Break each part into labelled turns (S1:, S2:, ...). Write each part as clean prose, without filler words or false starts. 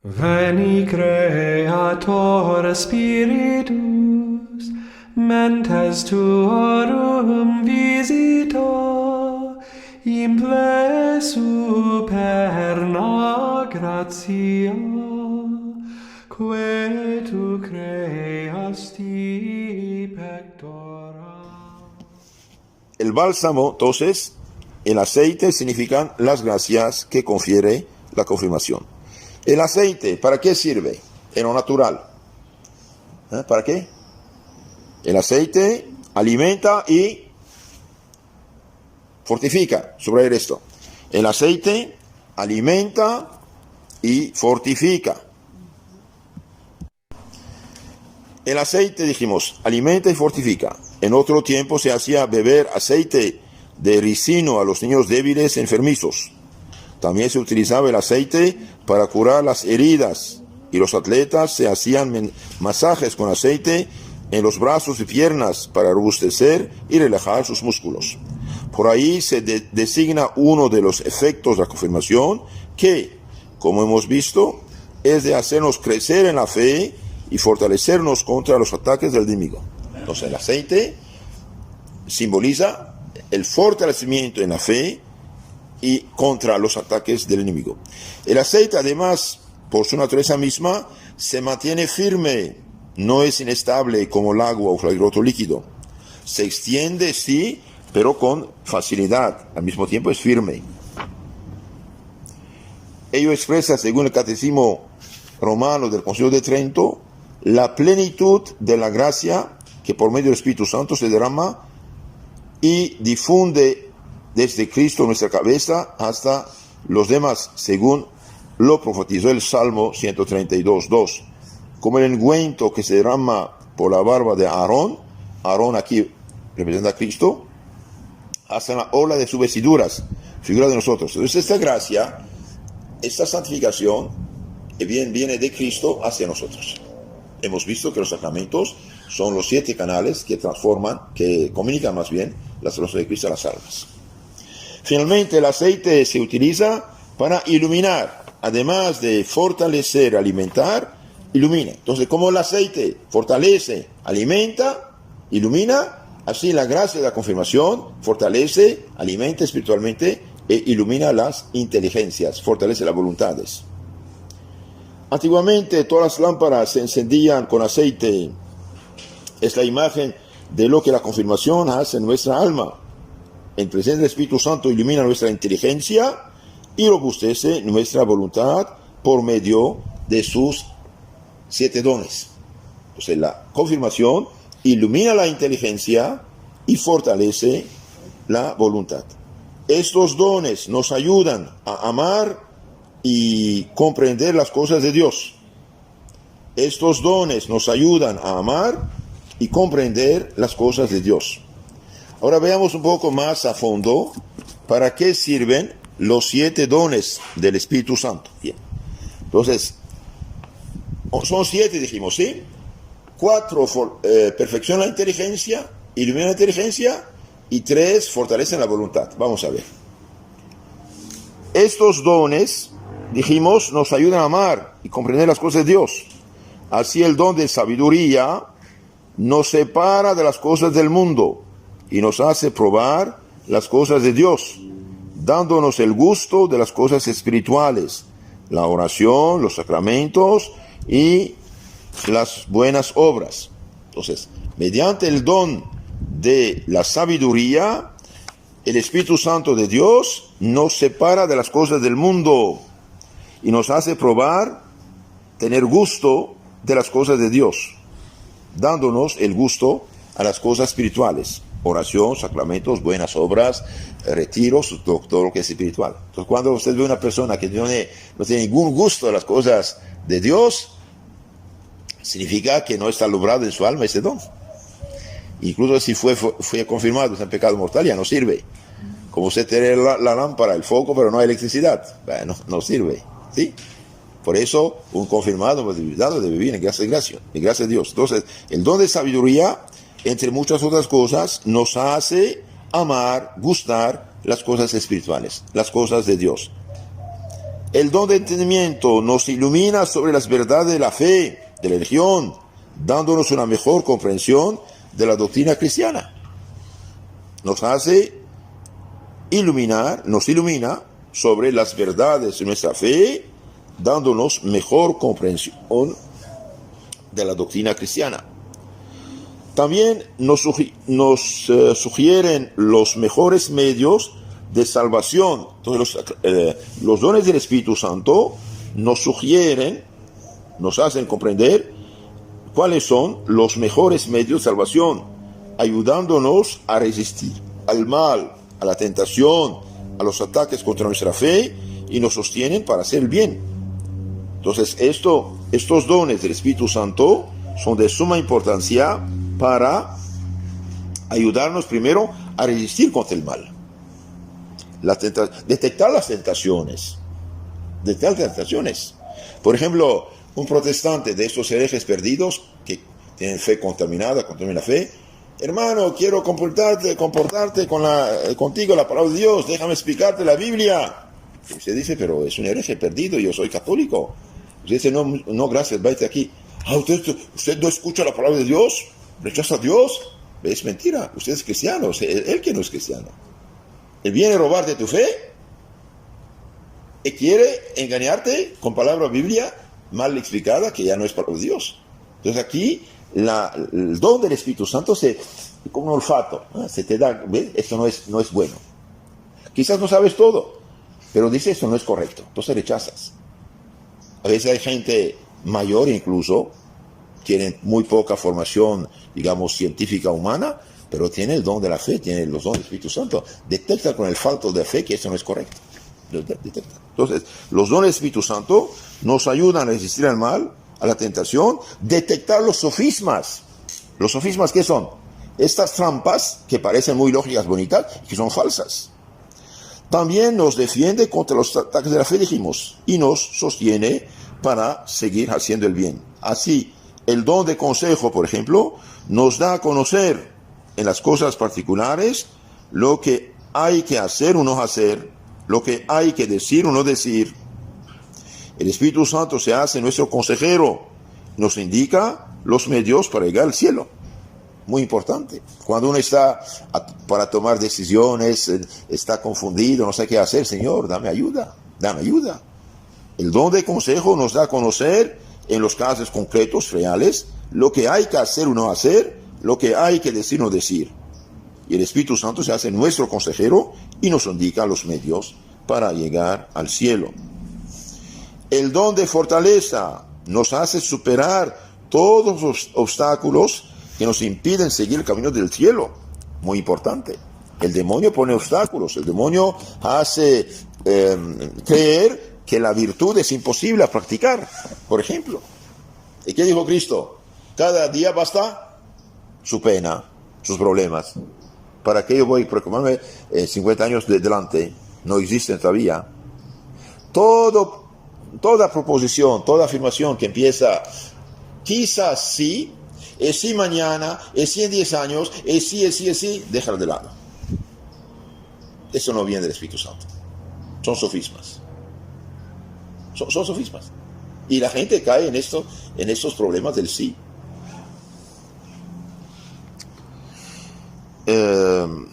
S1: Veni Creator Spiritus, mentes tuorum visita, imple superna gratia, que tu creasti pectora.
S2: El bálsamo, entonces, el aceite significan las gracias que confiere la confirmación. El aceite, ¿para qué sirve? En lo natural. ¿Para qué? El aceite alimenta y fortifica. Subrayar esto. El aceite alimenta y fortifica. El aceite, dijimos, alimenta y fortifica. En otro tiempo se hacía beber aceite de ricino a los niños débiles e enfermizos. También se utilizaba el aceite para curar las heridas y los atletas se hacían masajes con aceite en los brazos y piernas para robustecer y relajar sus músculos. Por ahí se designa uno de los efectos de la confirmación que, como hemos visto, es de hacernos crecer en la fe y fortalecernos contra los ataques del enemigo. Entonces el aceite simboliza el fortalecimiento en la fe y contra los ataques del enemigo. El aceite, además, por su naturaleza misma, se mantiene firme, no es inestable como el agua o cualquier otro líquido. Se extiende, sí, pero con facilidad. Al mismo tiempo es firme. Ello expresa, según el Catecismo Romano del Concilio de Trento, la plenitud de la gracia que por medio del Espíritu Santo se derrama y difunde desde Cristo nuestra cabeza hasta los demás, según lo profetizó el Salmo 132:2. Como el ungüento que se derrama por la barba de Aarón, Aarón aquí representa a Cristo, hasta la ola de sus vestiduras, figura de nosotros. Entonces esta gracia, esta santificación, viene de Cristo hacia nosotros. Hemos visto que los sacramentos son los 7 canales que transforman, que comunican más bien las cosas de Cristo a las almas. Finalmente, el aceite se utiliza para iluminar, además de fortalecer, alimentar, ilumina. Entonces, como el aceite fortalece, alimenta, ilumina, así la gracia de la confirmación fortalece, alimenta espiritualmente e ilumina las inteligencias, fortalece las voluntades. Antiguamente todas las lámparas se encendían con aceite. Es la imagen de lo que la confirmación hace en nuestra alma. En presencia del Espíritu Santo ilumina nuestra inteligencia y robustece nuestra voluntad por medio de sus 7 dones. Entonces la confirmación ilumina la inteligencia y fortalece la voluntad. Estos dones nos ayudan a amar y comprender las cosas de Dios. Estos dones nos ayudan a amar y comprender las cosas de Dios. Ahora veamos un poco más a fondo para qué sirven los 7 dones del Espíritu Santo. Bien. Entonces, son 7, dijimos, ¿sí? 4 perfeccionan la inteligencia, iluminan la inteligencia, y 3 fortalecen la voluntad. Vamos a ver. Estos dones, dijimos, nos ayudan a amar y comprender las cosas de Dios. Así el don de sabiduría nos separa de las cosas del mundo y nos hace probar las cosas de Dios, dándonos el gusto de las cosas espirituales, la oración, los sacramentos y las buenas obras. Entonces, mediante el don de la sabiduría, el Espíritu Santo de Dios nos separa de las cosas del mundo y nos hace probar, tener gusto de las cosas de Dios, dándonos el gusto a las cosas espirituales. Oración, sacramentos, buenas obras, retiros, todo lo que es espiritual. Entonces, cuando usted ve una persona que no tiene ningún gusto de las cosas de Dios, significa que no está logrado en su alma ese don. Incluso si fue confirmado en pecado mortal, ya no sirve. Como usted tiene la lámpara, el foco, pero no hay electricidad, bueno, no sirve, ¿sí? Por eso, un confirmado debe vivir en gracia de Dios. Entonces, el don de sabiduría, entre muchas otras cosas, nos hace amar, gustar las cosas espirituales, las cosas de Dios. El don de entendimiento nos ilumina sobre las verdades de la fe, de la religión, dándonos una mejor comprensión de la doctrina cristiana. Nos hace iluminar, nos ilumina sobre las verdades de nuestra fe, dándonos mejor comprensión de la doctrina cristiana. También nos sugieren los mejores medios de salvación. Entonces los dones del Espíritu Santo nos sugieren, nos hacen comprender cuáles son los mejores medios de salvación, ayudándonos a resistir al mal, a la tentación, a los ataques contra nuestra fe, y nos sostienen para hacer el bien. Entonces estos dones del Espíritu Santo son de suma importancia para ayudarnos primero a resistir contra el mal. Detectar las tentaciones. Por ejemplo, un protestante de estos herejes perdidos que tienen fe contaminada, contaminan la fe. Hermano, quiero comportarte contigo la palabra de Dios, déjame explicarte la Biblia. Y usted dice, pero es un hereje perdido, yo soy católico. Usted dice, no, gracias, váyate aquí. ¿Usted no escucha la palabra de Dios? ¿Rechaza a Dios? Es mentira, usted es cristiano, él que no es cristiano. Él viene a robarte tu fe y quiere engañarte con palabra Biblia mal explicada que ya no es palabra de Dios. Entonces aquí el don del Espíritu Santo como un olfato, ¿no? Se te da, ¿ves? Esto no es bueno. Quizás no sabes todo, pero dice esto no es correcto, entonces rechazas. A veces hay gente mayor incluso, tienen muy poca formación, digamos, científica humana, pero tiene el don de la fe, tiene los dones del Espíritu Santo. Detecta con el falto de fe que eso no es correcto. Detecta. Entonces, los dones del Espíritu Santo nos ayudan a resistir al mal, a la tentación, detectar los sofismas. ¿Los sofismas qué son? Estas trampas que parecen muy lógicas, bonitas, y que son falsas. También nos defiende contra los ataques de la fe, dijimos, y nos sostiene para seguir haciendo el bien. Así, el don de consejo, por ejemplo, nos da a conocer en las cosas particulares lo que hay que hacer o no hacer, lo que hay que decir o no decir. El Espíritu Santo se hace nuestro consejero, nos indica los medios para llegar al cielo. Muy importante. Cuando uno está para tomar decisiones, está confundido, no sé qué hacer, Señor, dame ayuda. El don de consejo nos da a conocer en los casos concretos, reales, lo que hay que hacer o no hacer, lo que hay que decir o no decir. Y el Espíritu Santo se hace nuestro consejero y nos indica los medios para llegar al cielo. El don de fortaleza nos hace superar todos los obstáculos que nos impiden seguir el camino del cielo. Muy importante. El demonio pone obstáculos, el demonio hace creer que la virtud es imposible a practicar, por ejemplo. ¿Y qué dijo Cristo? Cada día basta su pena, sus problemas. ¿Para qué yo voy a preocuparme 50 años de delante? No existen todavía. Toda proposición, toda afirmación que empieza, quizás sí, es sí mañana, es sí en 10 años, es sí, déjalo de lado. Eso no viene del Espíritu Santo. Son sofismas. Son sofismas. Y la gente cae en estos problemas del sí. El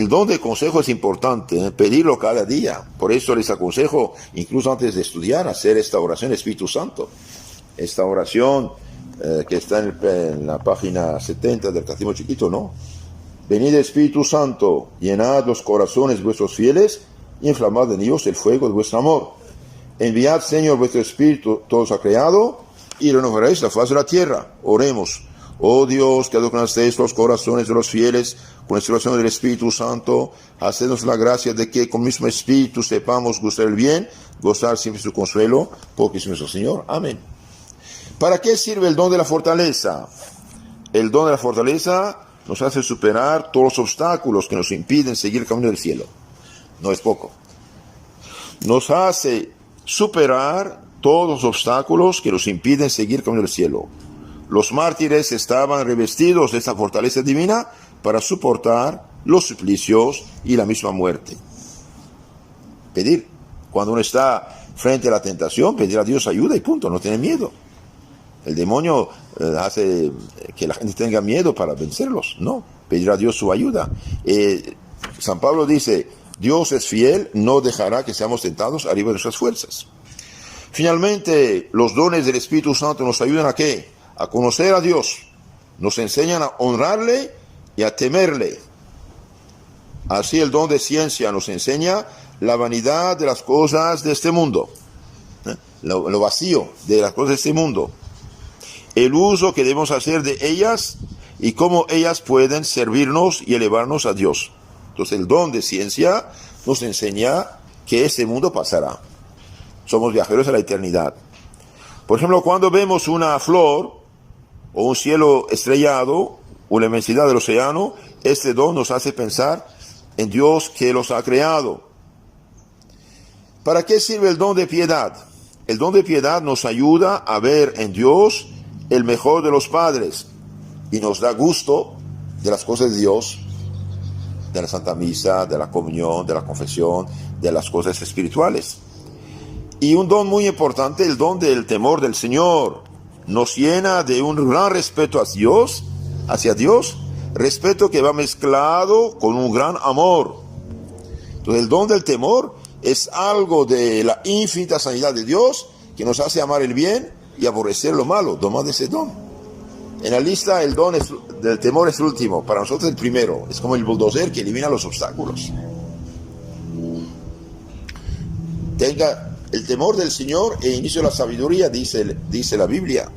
S2: don de consejo es importante, pedirlo cada día. Por eso les aconsejo, incluso antes de estudiar, hacer esta oración Espíritu Santo. Esta oración que está en la página 70 del Catecismo Chiquito, ¿no? Venid Espíritu Santo, llenad los corazones vuestros fieles y inflamad en ellos el fuego de vuestro amor. Enviad, Señor, vuestro Espíritu, todo os ha creado, y renovaréis la faz de la tierra. Oremos. Oh Dios, que adornasteis los corazones de los fieles con la inspiración del Espíritu Santo, hacednos la gracia de que con mismo Espíritu sepamos gustar el bien, gozar siempre su consuelo, porque es nuestro Señor. Amén. ¿Para qué sirve el don de la fortaleza? El don de la fortaleza nos hace superar todos los obstáculos que nos impiden seguir el camino del cielo. No es poco. Nos hace superar todos los obstáculos que nos impiden seguir el camino del cielo. Los mártires estaban revestidos de esta fortaleza divina para soportar los suplicios y la misma muerte. Pedir Cuando uno está frente a la tentación, pedir a Dios ayuda y punto, no tener miedo. El demonio hace que la gente tenga miedo para vencerlos, no, pedir a Dios su ayuda. San Pablo dice, Dios es fiel, no dejará que seamos tentados arriba de nuestras fuerzas. Finalmente, los dones del Espíritu Santo nos ayudan ¿a qué? A conocer a Dios, nos enseñan a honrarle y a temerle. Así el don de ciencia nos enseña la vanidad de las cosas de este mundo, lo vacío de las cosas de este mundo, el uso que debemos hacer de ellas y cómo ellas pueden servirnos y elevarnos a Dios. Entonces el don de ciencia nos enseña que este mundo pasará. Somos viajeros a la eternidad. Por ejemplo, cuando vemos una flor o un cielo estrellado o la inmensidad del océano, este don nos hace pensar en Dios que los ha creado. ¿Para qué sirve el don de piedad? El don de piedad nos ayuda a ver en Dios el mejor de los padres y nos da gusto de las cosas de Dios, de la Santa Misa, de la comunión, de la confesión, de las cosas espirituales. Y un don muy importante, el don del temor del Señor, nos llena de un gran respeto hacia Dios, respeto que va mezclado con un gran amor. Entonces el don del temor es algo de la infinita sanidad de Dios que nos hace amar el bien y aborrecer lo malo. Tomad ese don. En la lista el don del temor es el último, para nosotros el primero. Es como el bulldozer que elimina los obstáculos. Tenga el temor del Señor e inicio de la sabiduría, dice la Biblia.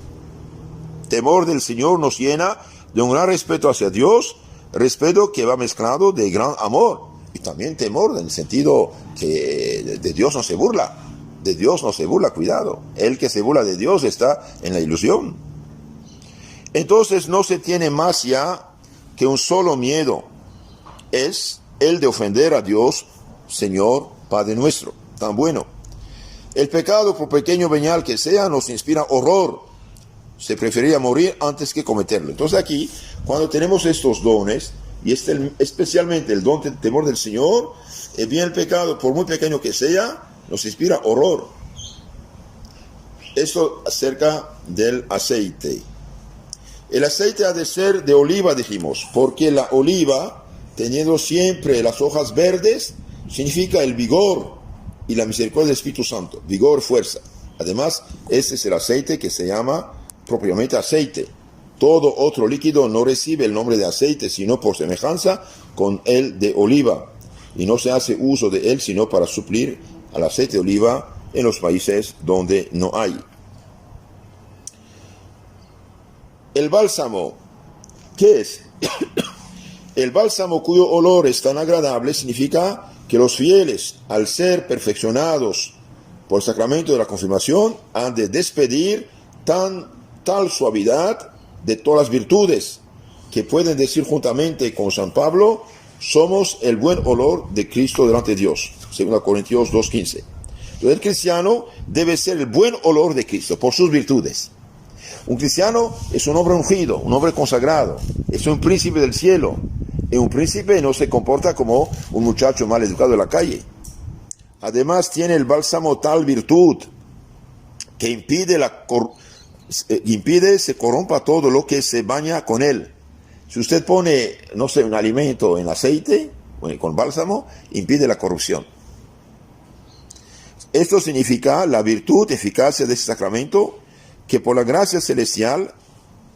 S2: Temor del Señor nos llena de un gran respeto hacia Dios, respeto que va mezclado de gran amor. Y también temor en el sentido que de Dios no se burla. De Dios no se burla, cuidado. El que se burla de Dios está en la ilusión. Entonces no se tiene más ya que un solo miedo. Es el de ofender a Dios, Señor, Padre nuestro. Tan bueno. El pecado, por pequeño venial que sea, nos inspira horror. Se preferiría morir antes que cometerlo. Entonces aquí, cuando tenemos estos dones, y especialmente el don del temor del Señor, bien el pecado, por muy pequeño que sea, nos inspira horror. Esto acerca del aceite. El aceite ha de ser de oliva, dijimos, porque la oliva, teniendo siempre las hojas verdes, significa el vigor y la misericordia del Espíritu Santo. Vigor, fuerza. Además, este es el aceite que se llama propiamente aceite. Todo otro líquido no recibe el nombre de aceite, sino por semejanza con el de oliva. Y no se hace uso de él, sino para suplir al aceite de oliva en los países donde no hay. El bálsamo, ¿qué es? El bálsamo cuyo olor es tan agradable significa que los fieles, al ser perfeccionados por el sacramento de la confirmación, han de despedir tal suavidad de todas las virtudes, que pueden decir juntamente con San Pablo, somos el buen olor de Cristo delante de Dios. 2 Corintios 2:15. Entonces el cristiano debe ser el buen olor de Cristo por sus virtudes. Un cristiano es un hombre ungido, un hombre consagrado, es un príncipe del cielo. Y un príncipe no se comporta como un muchacho mal educado de la calle. Además tiene el bálsamo tal virtud que impide se corrompa todo lo que se baña con él. Si usted pone, no sé, un alimento en aceite, con bálsamo, impide la corrupción. Esto significa la virtud, eficacia de este sacramento, que por la gracia celestial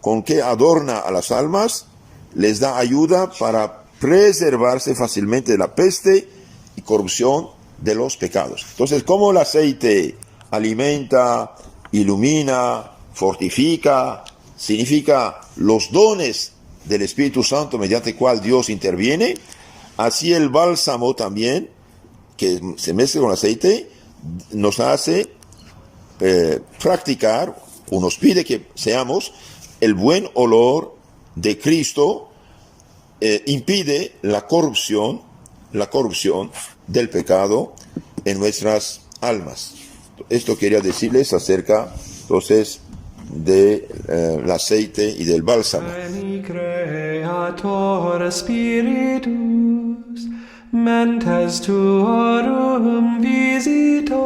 S2: con que adorna a las almas, les da ayuda para preservarse fácilmente de la peste y corrupción de los pecados. Entonces, ¿cómo el aceite alimenta, ilumina, fortifica? Significa los dones del Espíritu Santo mediante el cual Dios interviene. Así el bálsamo también, que se mezcla con aceite, nos hace practicar, o nos pide que seamos el buen olor de Cristo, impide la corrupción del pecado en nuestras almas. Esto quería decirles acerca, entonces, del aceite y del bálsamo.
S1: Veni Creator Spiritus, mentes tuorum visita,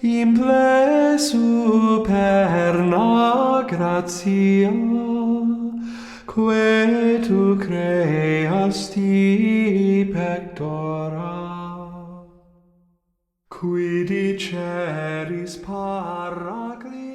S1: imple superna gratia, que tu creasti pectora, qui diceris Paracletus,